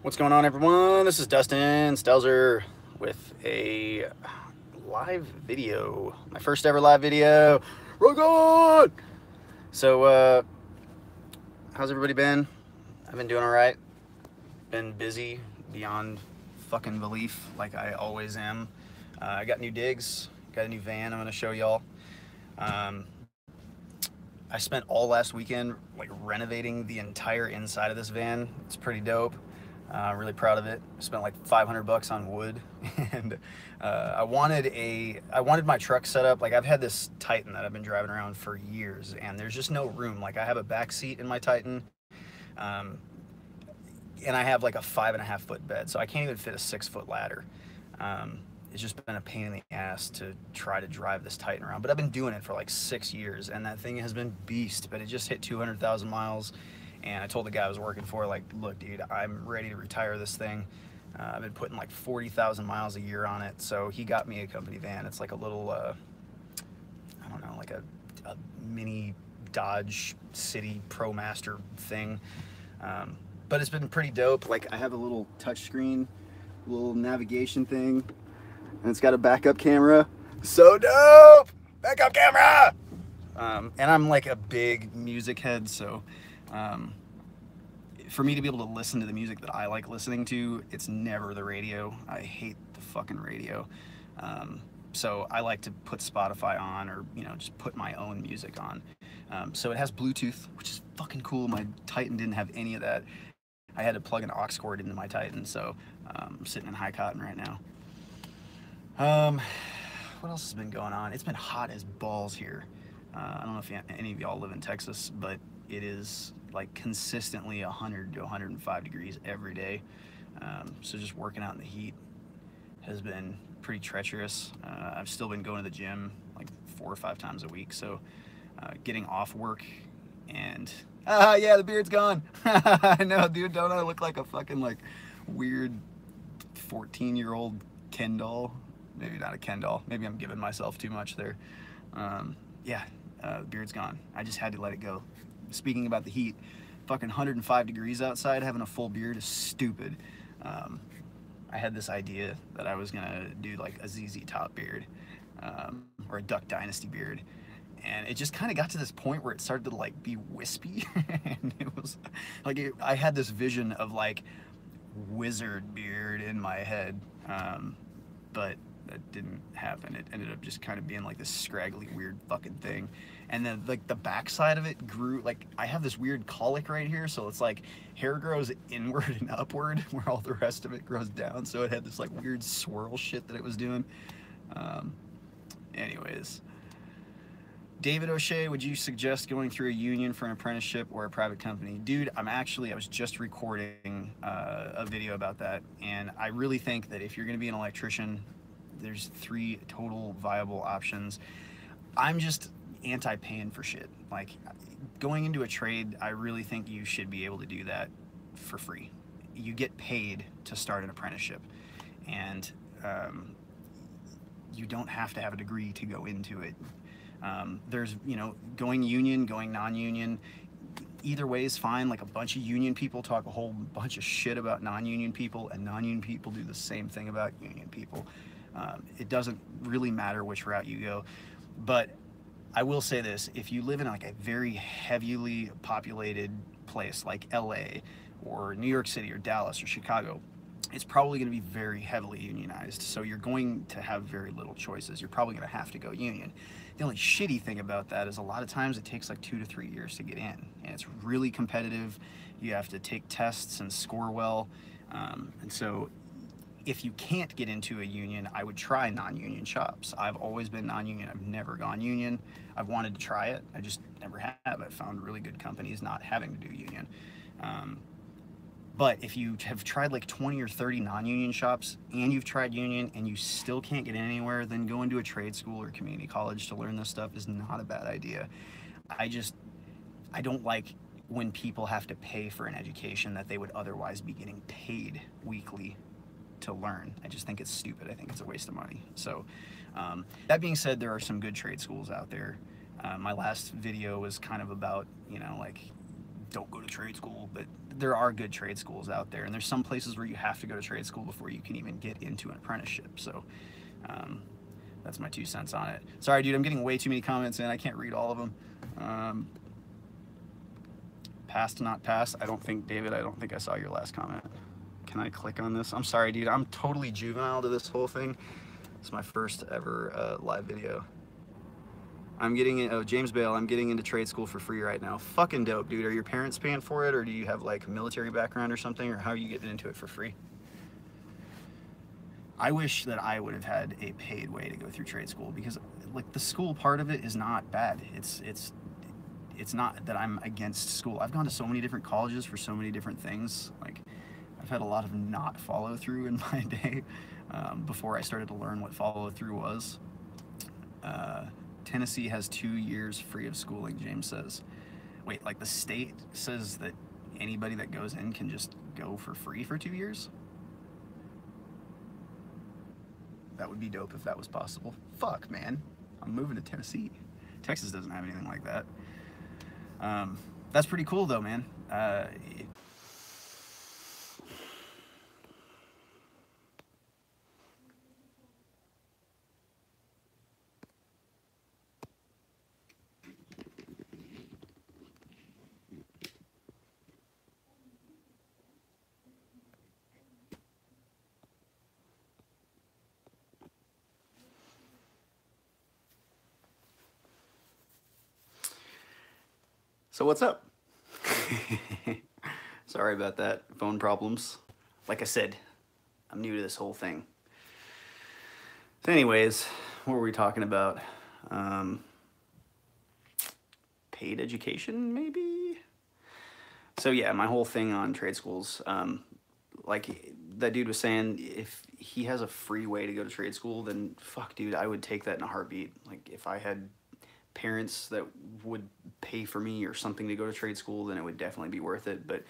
What's going on, everyone? This is Dustin Stelzer with a live video. My first ever live video. Rock on! So, how's everybody been? I've been doing all right. Been busy beyond fucking belief, like I always am. I got new digs, got a new van I'm gonna show y'all. Um, I spent all last weekend like renovating the entire inside of this van. It's pretty dope. Really proud of it. Spent like 500 bucks on wood, and I wanted my truck set up. Like I've had this Titan that I've been driving around for years, and there's just no room. Like I have a back seat in my Titan, um, and I have like a 5.5 foot bed, so I can't even fit a 6 foot ladder. It's just been a pain in the ass to try to drive this Titan around, but I've been doing it for like 6 years, and that thing has been beast. But it just hit 200,000 miles. And I told the guy I was working for, like, look, dude, I'm ready to retire this thing. I've been putting like 40,000 miles a year on it. So he got me a company van. It's like a little, I don't know, like a mini Dodge City ProMaster thing. But it's been pretty dope. Like I have a little touchscreen, little navigation thing, and it's got a backup camera. So dope! Backup camera! And I'm like a big music head, so for me to be able to listen to the music that I like listening to, it's never the radio. I hate the fucking radio. So I like to put Spotify on, or just put my own music on. So it has Bluetooth, which is fucking cool. My Titan didn't have any of that. I had to plug an aux cord into my Titan, so I'm sitting in high cotton right now. What else has been going on? It's been hot as balls here. I don't know if any of y'all live in Texas, but it is like consistently 100 to 105 degrees every day. So just working out in the heat has been pretty treacherous. I've still been going to the gym like 4 or 5 times a week. So getting off work and yeah, the beard's gone. I know, dude. Don't I look like a fucking like weird 14-year-old Ken doll? Maybe not a Ken doll. Maybe I'm giving myself too much there. Yeah, the beard's gone. I just had to let it go. Speaking about the heat, fucking 105 degrees outside, having a full beard is stupid. I had this idea that I was gonna do like a ZZ Top beard, or a Duck Dynasty beard, and it just kind of got to this point where it started to like be wispy, and it was like I had this vision of like wizard beard in my head, but that didn't happen. It ended up just kind of being like this scraggly, weird fucking thing. And then like the backside of it grew, like I have this weird colic right here, so it's like hair grows inward and upward where all the rest of it grows down. So it had this like weird swirl shit that it was doing. Anyways, David O'Shea, would you suggest going through a union for an apprenticeship or a private company? Dude, I was just recording a video about that, and I really think that if you're gonna be an electrician, there's 3 total viable options. I'm just anti-paying for shit. Like going into a trade, I really think you should be able to do that for free. You get paid to start an apprenticeship, and you don't have to have a degree to go into it. There's, going union, going non-union, either way is fine. Like a bunch of union people talk a whole bunch of shit about non-union people, and non-union people do the same thing about union people. It doesn't really matter which route you go. But I will say this, if you live in like a very heavily populated place like LA or New York City or Dallas or Chicago, it's probably going to be very heavily unionized. So you're going to have very little choices. You're probably going to have to go union. The only shitty thing about that is a lot of times it takes like 2 to 3 years to get in, and it's really competitive. You have to take tests and score well. And so if you can't get into a union, I would try non-union shops. I've always been non-union. I've never gone union. I've wanted to try it. I just never have. I've found really good companies not having to do union. But if you have tried like 20 or 30 non-union shops and you've tried union and you still can't get in anywhere, then going to a trade school or community college to learn this stuff is not a bad idea. I don't like when people have to pay for an education that they would otherwise be getting paid weekly to learn. I just think it's stupid. I think it's a waste of money. So that being said, there are some good trade schools out there. My last video was kind of about, like don't go to trade school, but there are good trade schools out there, and there's some places where you have to go to trade school before you can even get into an apprenticeship. So that's my 2 cents on it. Sorry, dude, I'm getting way too many comments in. I can't read all of them. Passed, not passed. I don't think, David, I don't think I saw your last comment. Can I click on this? I'm sorry, dude. I'm totally juvenile to this whole thing. It's my first ever live video. I'm getting in, oh, James Bale, I'm getting into trade school for free right now. Fucking dope, dude. Are your parents paying for it, or do you have like a military background or something, or how are you getting into it for free? I wish that I would have had a paid way to go through trade school, because like the school part of it is not bad. It's not that I'm against school. I've gone to so many different colleges for so many different things. Like I've had a lot of not follow through in my day before I started to learn what follow through was. Tennessee has 2 years free of schooling, James says. Wait, like the state says that anybody that goes in can just go for free for 2 years? That would be dope if that was possible. Fuck, man. I'm moving to Tennessee. Texas doesn't have anything like that. That's pretty cool though, man. So what's up? Sorry about that. Phone problems. Like I said, I'm new to this whole thing. So anyways, what were we talking about? Paid education, maybe? So yeah, my whole thing on trade schools, like that dude was saying, if he has a free way to go to trade school, then fuck, dude, I would take that in a heartbeat. Like if I had parents that would pay for me or something to go to trade school, then it would definitely be worth it. But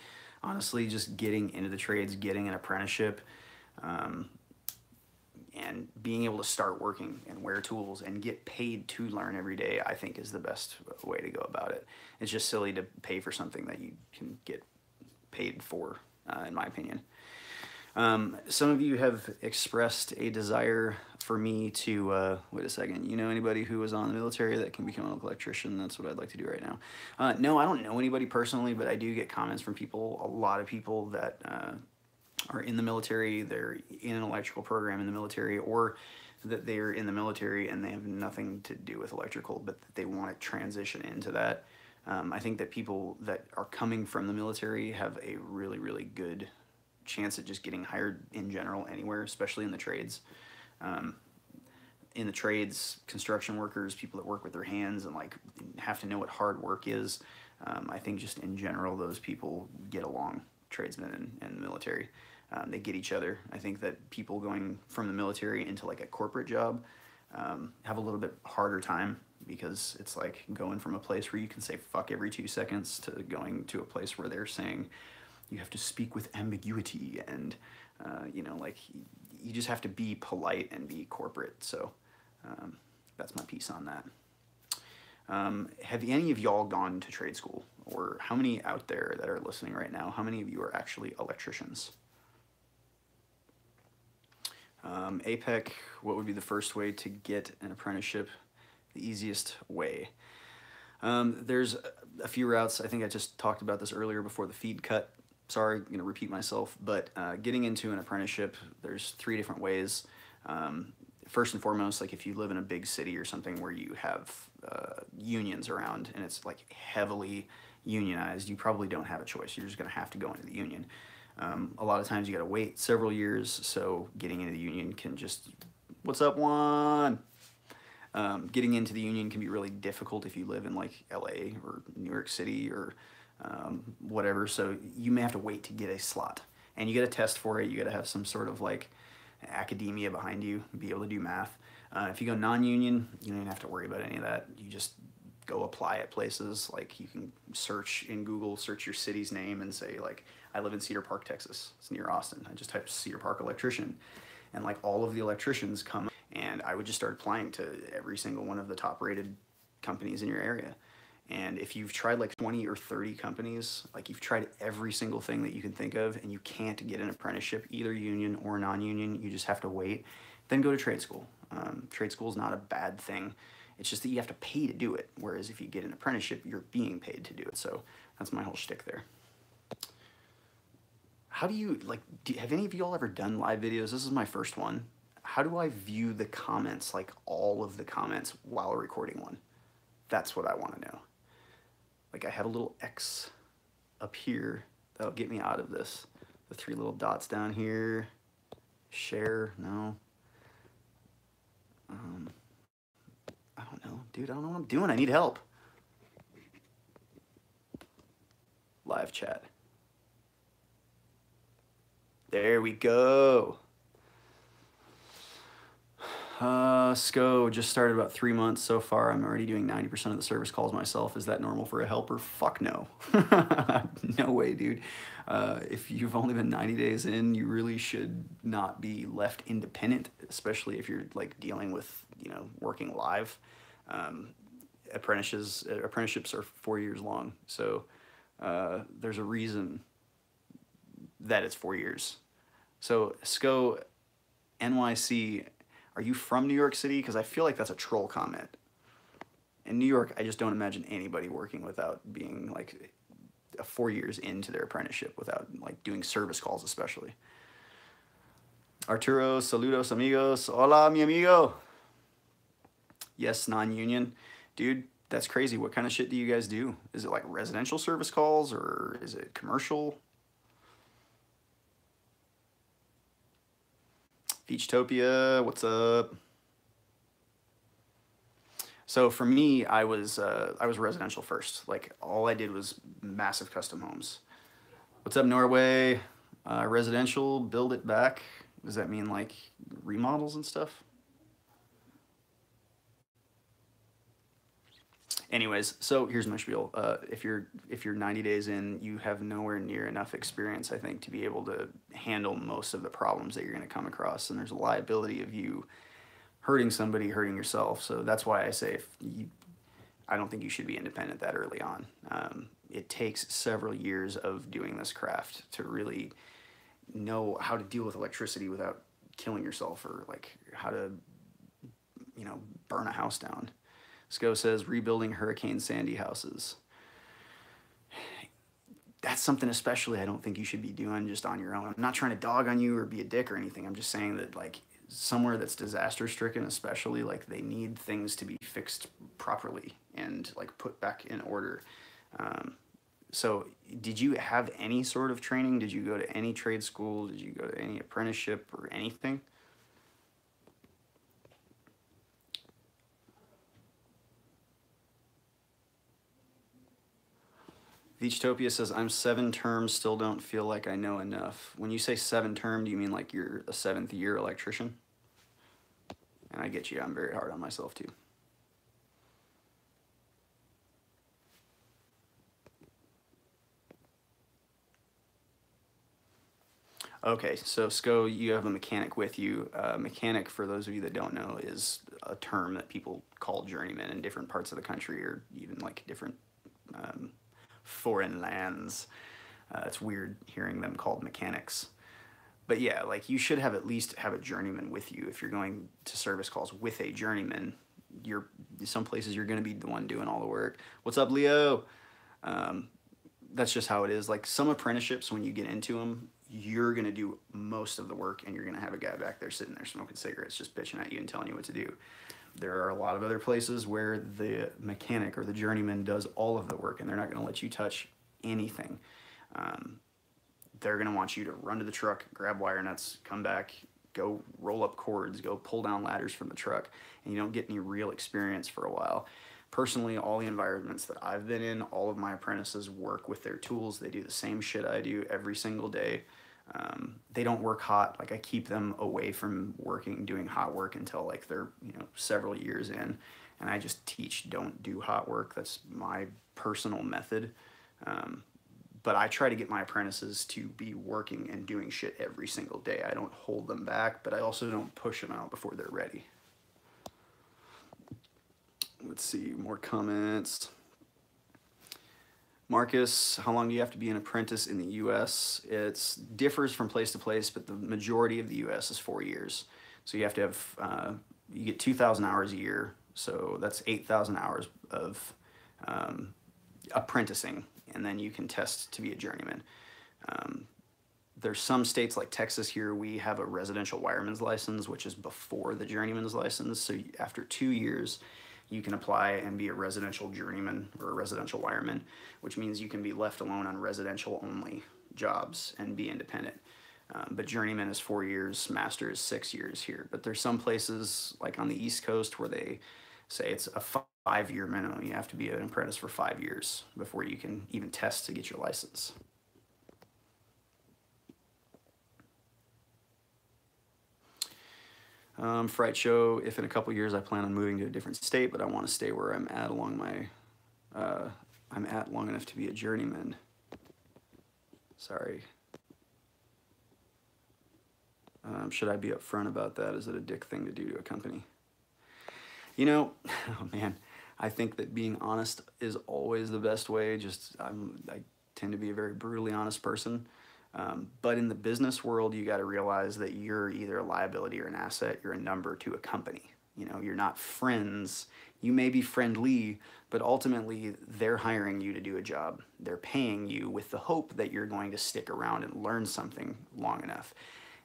honestly, just getting into the trades, getting an apprenticeship, and being able to start working and wear tools and get paid to learn every day, I think is the best way to go about it. It's just silly to pay for something that you can get paid for, in my opinion. Some of you have expressed a desire for me to, wait a second, you know anybody who was on the military that can become an electrician? That's what I'd like to do right now. No, I don't know anybody personally, but I do get comments from people, a lot of people that are in the military, they're in an electrical program in the military, or that they're in the military and they have nothing to do with electrical, but that they want to transition into that. I think that people that are coming from the military have a really, really good chance at just getting hired in general anywhere, especially in the trades. In the trades, construction workers, people that work with their hands and like have to know what hard work is. I think just in general, those people get along, tradesmen and the military. They get each other. I think that people going from the military into like a corporate job have a little bit harder time, because it's like going from a place where you can say fuck every 2 seconds to going to a place where they're saying you have to speak with ambiguity and, you know, like you just have to be polite and be corporate. So that's my piece on that. Have any of y'all gone to trade school? Or how many out there that are listening right now, how many of you are actually electricians? APEC, what would be the first way to get an apprenticeship? The easiest way. There's a few routes. I think I just talked about this earlier before the feed cut. Sorry, I'm going to repeat myself, but getting into an apprenticeship, there's 3 different ways. First and foremost, like if you live in a big city or something where you have unions around and it's like heavily unionized, you probably don't have a choice. You're just going to have to go into the union. A lot of times you got to wait several years, so getting into the union can just, what's up, Juan? Getting into the union can be really difficult if you live in like LA or New York City or whatever, so you may have to wait to get a slot. And you get a test for it, you got to have some sort of like academia behind you, be able to do math. If you go non-union, you don't even have to worry about any of that. You just go apply at places. Like you can search in Google, search your city's name and say like, I live in Cedar Park, Texas. It's near Austin. I just typed Cedar Park electrician, and like all of the electricians come, and I would just start applying to every single one of the top rated companies in your area. And if you've tried like 20 or 30 companies, like you've tried every single thing that you can think of, and you can't get an apprenticeship, either union or non-union, you just have to wait, then go to trade school. Trade school is not a bad thing. It's just that you have to pay to do it. Whereas if you get an apprenticeship, you're being paid to do it. So that's my whole shtick there. How do you, like, have any of you all ever done live videos? This is my first one. How do I view the comments, like all of the comments while recording one? That's what I want to know. Like I have a little X up here that'll get me out of this. The 3 little dots down here. Share, no. I don't know, dude, I don't know what I'm doing. I need help. Live chat. There we go. SCO just started about 3 months so far. I'm already doing 90% of the service calls myself. Is that normal for a helper? Fuck no. No way, dude. If you've only been 90 days in, you really should not be left independent, especially if you're like dealing with, you know, working live. Apprenticeships are 4 years long. So there's a reason that it's 4 years. So SCO NYC, are you from New York City? Because I feel like that's a troll comment. In New York, I just don't imagine anybody working without being like 4 years into their apprenticeship, without like doing service calls especially. Arturo, saludos amigos. Hola, mi amigo. Yes, non-union. Dude, that's crazy. What kind of shit do you guys do? Is it like residential service calls or is it commercial? Beachtopia, what's up? So for me, I was residential first. Like all I did was massive custom homes. What's up, Norway? Residential, build it back. Does that mean like remodels and stuff? Anyways, so here's my spiel. If you're 90 days in, you have nowhere near enough experience, I think, to be able to handle most of the problems that you're going to come across. And there's a liability of you hurting somebody, hurting yourself. So that's why I say I don't think you should be independent that early on. It takes several years of doing this craft to really know how to deal with electricity without killing yourself, or like how to, you know, burn a house down. SCO says rebuilding Hurricane Sandy houses. That's something especially I don't think you should be doing just on your own. I'm not trying to dog on you or be a dick or anything. I'm just saying that like somewhere that's disaster stricken, especially, like they need things to be fixed properly and like put back in order. So did you have any sort of training? Did you go to any trade school? Did you go to any apprenticeship or anything? Beachtopia says, I'm 7 terms, still don't feel like I know enough. When you say 7 term, do you mean like you're a 7th year electrician? And I get you, I'm very hard on myself too. Okay, so SCO, you have a mechanic with you. Mechanic, for those of you that don't know, is a term that people call journeyman in different parts of the country, or even like different foreign lands. It's weird hearing them called mechanics. But yeah, like you should have at least have a journeyman with you. If you're going to service calls with a journeyman, some places you're going to be the one doing all the work. What's up, Leo? That's just how it is. Like some apprenticeships, when you get into them, you're going to do most of the work, and you're going to have a guy back there sitting there smoking cigarettes, just bitching at you and telling you what to do. There are a lot of other places where the mechanic or the journeyman does all of the work, and they're not going to let you touch anything. They're going to want you to run to the truck, grab wire nuts, come back, go roll up cords, go pull down ladders from the truck, and you don't get any real experience for a while. Personally, all the environments that I've been in, all of my apprentices work with their tools. They do the same shit I do every single day. They don't work hot. Like I keep them away from doing hot work until like they're, you know, several years in, and I just teach don't do hot work. That's my personal method. But I try to get my apprentices to be working and doing shit every single day. I don't hold them back, but I also don't push them out before they're ready. Let's see, more comments. Marcus, how long do you have to be an apprentice in the U.S.? It differs from place to place, but the majority of the U.S. is 4 years. So you have to have, you get 2,000 hours a year. So that's 8,000 hours of apprenticing, and then you can test to be a journeyman. There's some states like Texas here, we have a residential wireman's license, which is before the journeyman's license. So after 2 years, you can apply and be a residential journeyman or a residential wireman, which means you can be left alone on residential only jobs and be independent. But journeyman is 4 years, master is 6 years here. But there's some places like on the East Coast where they say it's a 5-year minimum. You have to be an apprentice for 5 years before you can even test to get your license. Fright show, if in a couple years I plan on moving to a different state, but I want to stay where I'm at along my, I'm at long enough to be a journeyman. Sorry. Should I be upfront about that? Is it a dick thing to do to a company? You know, oh man, I think that being honest is always the best way. I tend to be a very brutally honest person. But in the business world, you got to realize that you're either a liability or an asset. You're a number to a company. You know, you're not friends. You may be friendly, but ultimately they're hiring you to do a job. They're paying you with the hope that you're going to stick around and learn something long enough.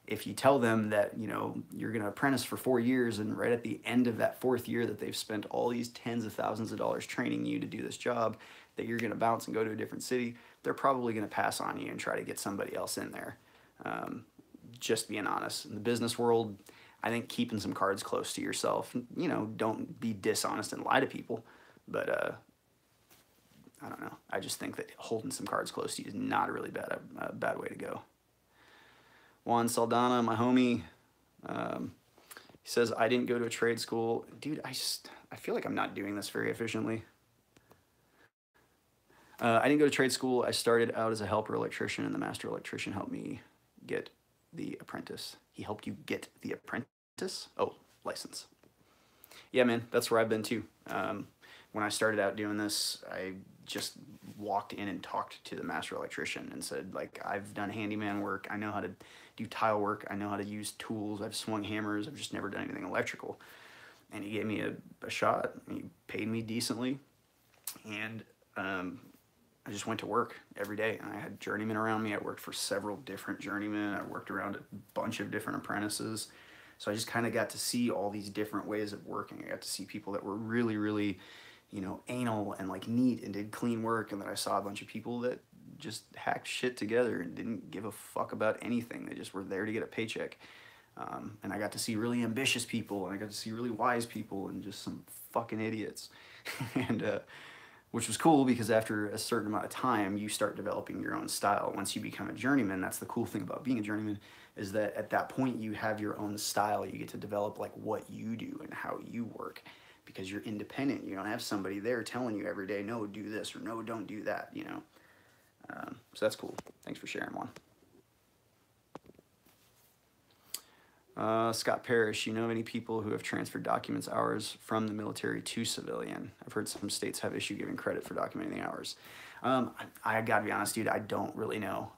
If you tell them that, you know, you're going to apprentice for 4 years, and right at the end of that 4th year that they've spent all these tens of thousands of dollars training you to do this job, that you're going to bounce and go to a different city, they're probably going to pass on you and try to get somebody else in there. Just being honest. In the business world, I think keeping some cards close to yourself, you know, don't be dishonest and lie to people, but I don't know. I just think that holding some cards close to you is not a really bad way to go. Juan Saldana, my homie, he says, I didn't go to a trade school. Dude, I feel like I'm not doing this very efficiently. I didn't go to trade school. I started out as a helper electrician, and the master electrician helped me get the apprentice. He helped you get the apprentice? Oh, license. Yeah, man, that's where I've been too. When I started out doing this, I just walked in and talked to the master electrician and said, like, I've done handyman work. I know how to do tile work. I know how to use tools. I've swung hammers. I've just never done anything electrical. And he gave me a shot. He paid me decently. And I just went to work every day, and I had journeymen around me. I worked for several different journeymen. I worked around a bunch of different apprentices. So I just kind of got to see all these different ways of working. I got to see people that were really, really, you know, anal and like neat and did clean work. And then I saw a bunch of people that just hacked shit together and didn't give a fuck about anything. They just were there to get a paycheck. And I got to see really ambitious people, and I got to see really wise people, and just some fucking idiots. And, which was cool, because after a certain amount of time, you start developing your own style. Once you become a journeyman, that's the cool thing about being a journeyman, is that at that point you have your own style. You get to develop like what you do and how you work, because you're independent. You don't have somebody there telling you every day, no, do this, or no, don't do that, you know. So that's cool. Thanks for sharing, Juan. Scott Parrish, you know any people who have transferred documents hours from the military to civilian? I've heard some states have issue giving credit for documenting the hours. I gotta be honest, dude, I don't really know.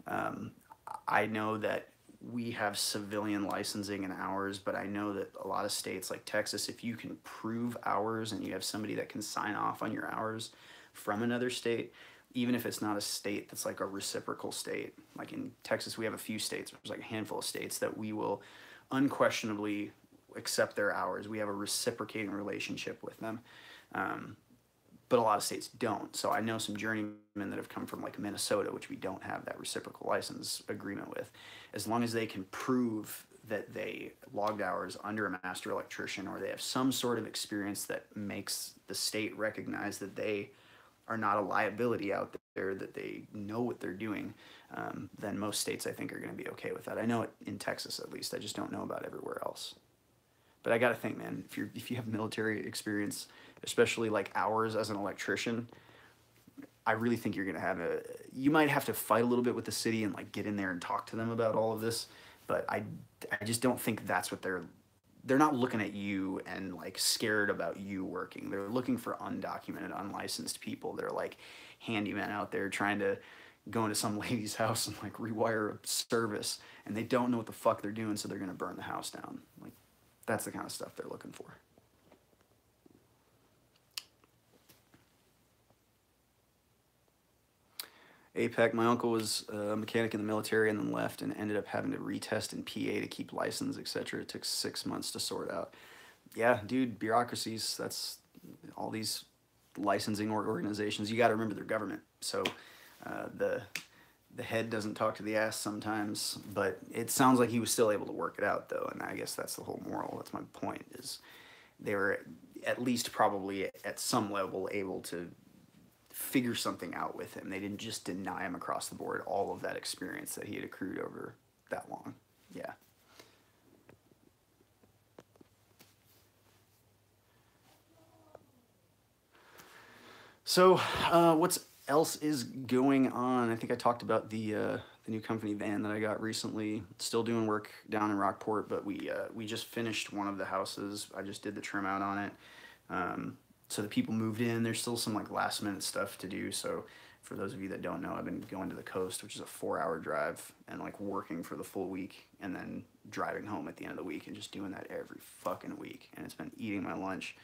I know that we have civilian licensing and hours, but I know that a lot of states like Texas, if you can prove hours and you have somebody that can sign off on your hours from another state, even if it's not a state that's like a reciprocal state, like in Texas, we have a few states, there's like a handful of states that we will unquestionably accept their hours. We have a reciprocating relationship with them. But a lot of states don't. So I know some journeymen that have come from like Minnesota, which we don't have that reciprocal license agreement with. As long as they can prove that they logged hours under a master electrician, or they have some sort of experience that makes the state recognize that they are not a liability out there, that they know what they're doing, then most states I think are going to be okay with that. I know it in Texas at least. I just don't know about everywhere else. But I got to think, man, if you have military experience, especially like hours as an electrician, I really think you're going to have you might have to fight a little bit with the city and like get in there and talk to them about all of this, but I just don't think that's what they're they're not looking at you and like scared about you working. They're looking for undocumented, unlicensed people. They're like handymen out there trying to go into some lady's house and like rewire a service, and they don't know what the fuck they're doing, so they're gonna burn the house down. Like, that's the kind of stuff they're looking for. APEC, my uncle was a mechanic in the military and then left and ended up having to retest in PA to keep license, etc. It took 6 months to sort out. Yeah, dude, bureaucracies, that's all these licensing organizations. You got to remember they're government. So the head doesn't talk to the ass sometimes, but it sounds like he was still able to work it out, though, and I guess that's the whole moral. That's my point, is they were at least probably at some level able to figure something out with him. They didn't just deny him across the board all of that experience that he had accrued over that long. Yeah. So what's else is going on? I think I talked about the new company van that I got recently. Still doing work down in Rockport, but we just finished one of the houses. I just did the trim out on it. So the people moved in. There's still some like last minute stuff to do. So for those of you that don't know, I've been going to the coast, which is a 4-hour drive, and like working for the full week and then driving home at the end of the week and just doing that every fucking week. And it's been eating my lunch.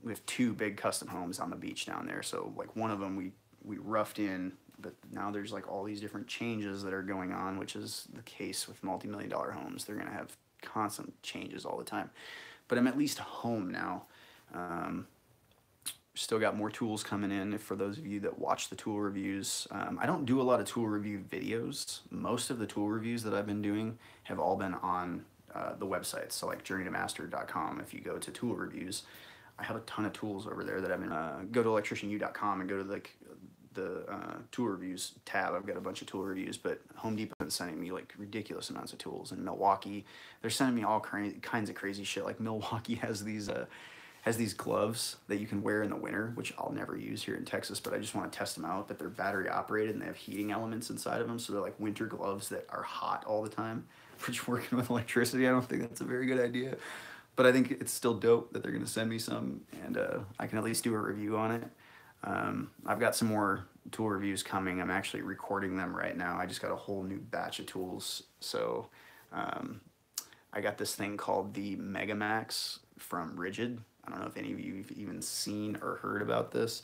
We have 2 big custom homes on the beach down there. So like one of them we roughed in, but now there's like all these different changes that are going on, which is the case with multi-million-dollar homes. They're going to have constant changes all the time. But I'm at least home now. Still got more tools coming in. For those of you that watch the tool reviews, I don't do a lot of tool review videos. Most of the tool reviews that I've been doing have all been on the website. So like journeytomaster.com, if you go to tool reviews, I have a ton of tools over there that I've been, go to electricianu.com and go to like the tool reviews tab. I've got a bunch of tool reviews, but Home Depot is sending me like ridiculous amounts of tools. And Milwaukee, they're sending me all kinds of crazy shit. Like Milwaukee has these gloves that you can wear in the winter, which I'll never use here in Texas, but I just want to test them out. But they're battery operated and they have heating elements inside of them. So they're like winter gloves that are hot all the time, which working with electricity, I don't think that's a very good idea. But I think it's still dope that they're going to send me some, and I can at least do a review on it. I've got some more tool reviews coming. I'm actually recording them right now. I just got a whole new batch of tools. So I got this thing called the Megamax from Rigid. I don't know if any of you have even seen or heard about this,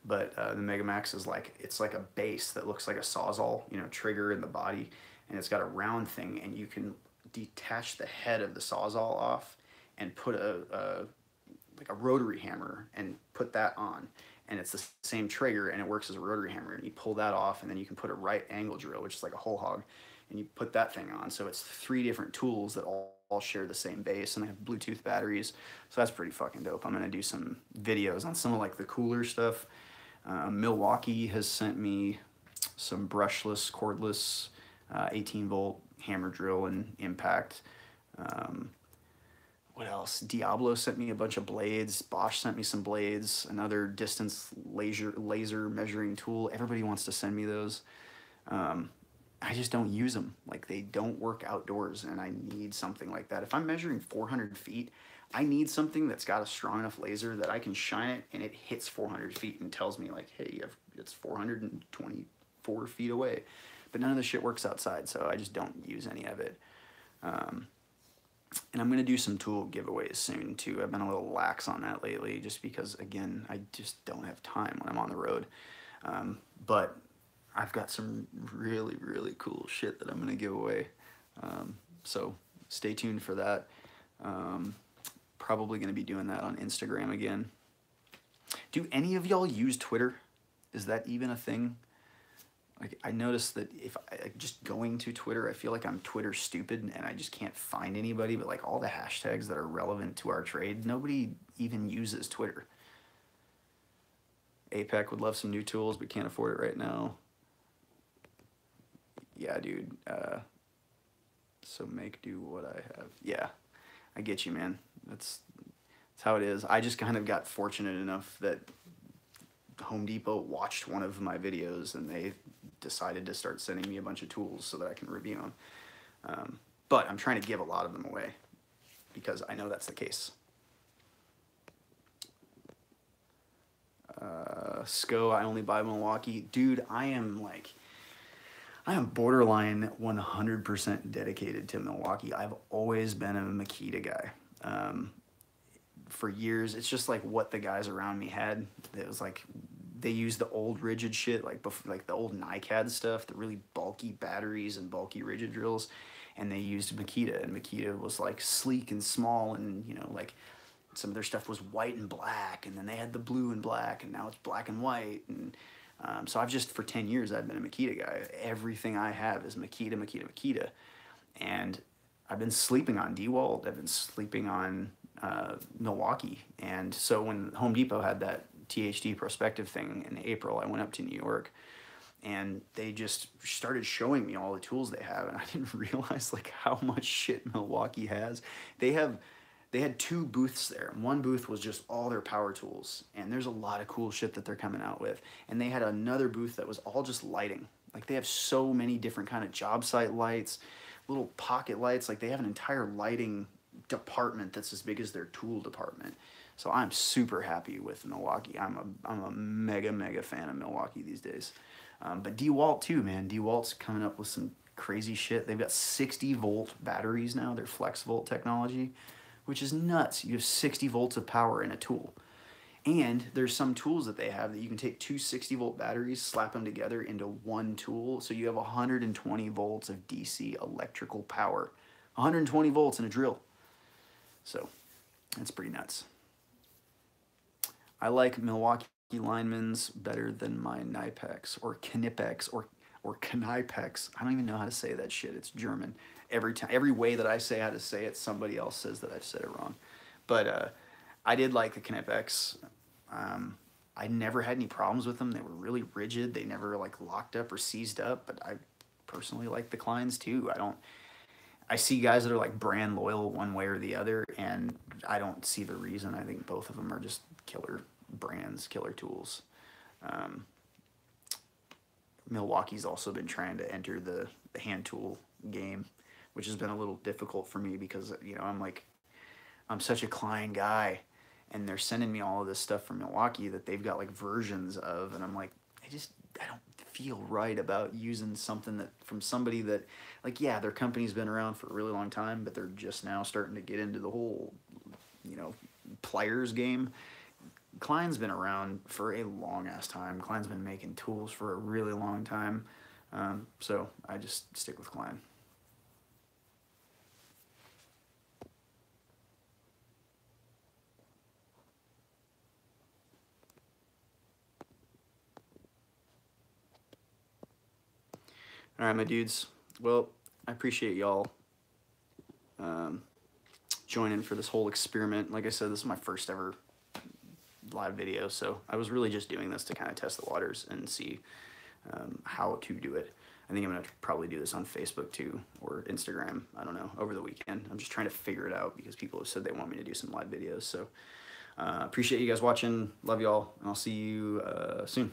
but the Megamax is like, it's like a base that looks like a Sawzall, you know, trigger in the body, and it's got a round thing, and you can detach the head of the Sawzall off and put like a rotary hammer and put that on, and it's the same trigger and it works as a rotary hammer, and you pull that off, and then you can put a right angle drill, which is like a hole hog, and you put that thing on. So it's 3 different tools that all share the same base, and they have Bluetooth batteries, so that's pretty fucking dope. I'm gonna do some videos on some of like the cooler stuff. Milwaukee has sent me some brushless, cordless 18-volt hammer drill and impact. What else? Diablo sent me a bunch of blades. Bosch sent me some blades. Another distance laser measuring tool. Everybody wants to send me those. I just don't use them. Like, they don't work outdoors, and I need something like that. If I'm measuring 400 feet, I need something that's got a strong enough laser that I can shine it and it hits 400 feet and tells me like, hey, it's 424 feet away. But none of the shit works outside, so I just don't use any of it. And I'm going to do some tool giveaways soon, too. I've been a little lax on that lately just because, again, I just don't have time when I'm on the road. But I've got some really, really cool shit that I'm going to give away. So stay tuned for that. Probably going to be doing that on Instagram again. Do any of y'all use Twitter? Is that even a thing? Like, I noticed that if I just going to Twitter, I feel like I'm Twitter stupid and I just can't find anybody, but like all the hashtags that are relevant to our trade, nobody even uses Twitter. APEC would love some new tools, but can't afford it right now. Yeah, dude. So make do what I have. Yeah, I get you, man. That's how it is. I just kind of got fortunate enough that Home Depot watched one of my videos and they decided to start sending me a bunch of tools so that I can review them. But I'm trying to give a lot of them away. because I know that's the case. SCO, I only buy Milwaukee. Dude, I am borderline 100% dedicated to Milwaukee. I've always been a Makita guy. For years, it's just like what the guys around me had. It was like, they used the old rigid shit, like the old NiCad stuff, the really bulky batteries and bulky rigid drills, and they used Makita, and Makita was like sleek and small, and you know, like some of their stuff was white and black, and then they had the blue and black, and now it's black and white. And so I've just, for 10 years, I've been a Makita guy. Everything I have is Makita, Makita, Makita. And I've been sleeping on DeWalt. I've been sleeping on Milwaukee. And so when Home Depot had that THD prospective thing in April, I went up to New York, and they just started showing me all the tools they have, and I didn't realize like how much shit Milwaukee has. They had 2 booths there. One booth was just all their power tools, and there's a lot of cool shit that they're coming out with. And they had another booth that was all just lighting. Like, they have so many different kind of job site lights, little pocket lights. Like, they have an entire lighting department that's as big as their tool department. So I'm super happy with Milwaukee. I'm a mega fan of Milwaukee these days. But DeWalt too, man. DeWalt's coming up with some crazy shit. They've got 60-volt batteries now. They're flex volt technology, which is nuts. You have 60 volts of power in a tool. And there's some tools that they have that you can take 2 60-volt batteries, slap them together into one tool, so you have 120 volts of DC electrical power. 120 volts in a drill. So that's pretty nuts. I like Milwaukee linemen's better than my Knipex or Knipex or Knipex. I don't even know how to say that shit. It's German. Every way that I say how to say it, somebody else says that I've said it wrong. But I did like the Knipex. I never had any problems with them. They were really rigid. They never like locked up or seized up. But I personally like the Kleins too. I see guys that are like brand loyal one way or the other, and I don't see the reason. I think both of them are just killer brands, killer tools. Milwaukee's also been trying to enter the hand tool game, which has been a little difficult for me because, you know, I'm such a Klein guy, and they're sending me all of this stuff from Milwaukee that they've got like versions of, and I'm like, I don't feel right about using something that from somebody that, like, yeah, their company's been around for a really long time, but they're just now starting to get into the whole, you know, pliers game. Klein's been around for a long ass time. Klein's been making tools for a really long time. So I just stick with Klein. All right, my dudes. Well, I appreciate y'all joining for this whole experiment. Like I said, this is my first ever live video, so I was really just doing this to kind of test the waters and see how to do it. I think I'm gonna probably do this on Facebook too, or Instagram, I don't know, over the weekend. I'm just trying to figure it out because people have said they want me to do some live videos. So appreciate you guys watching, love y'all, and I'll see you soon.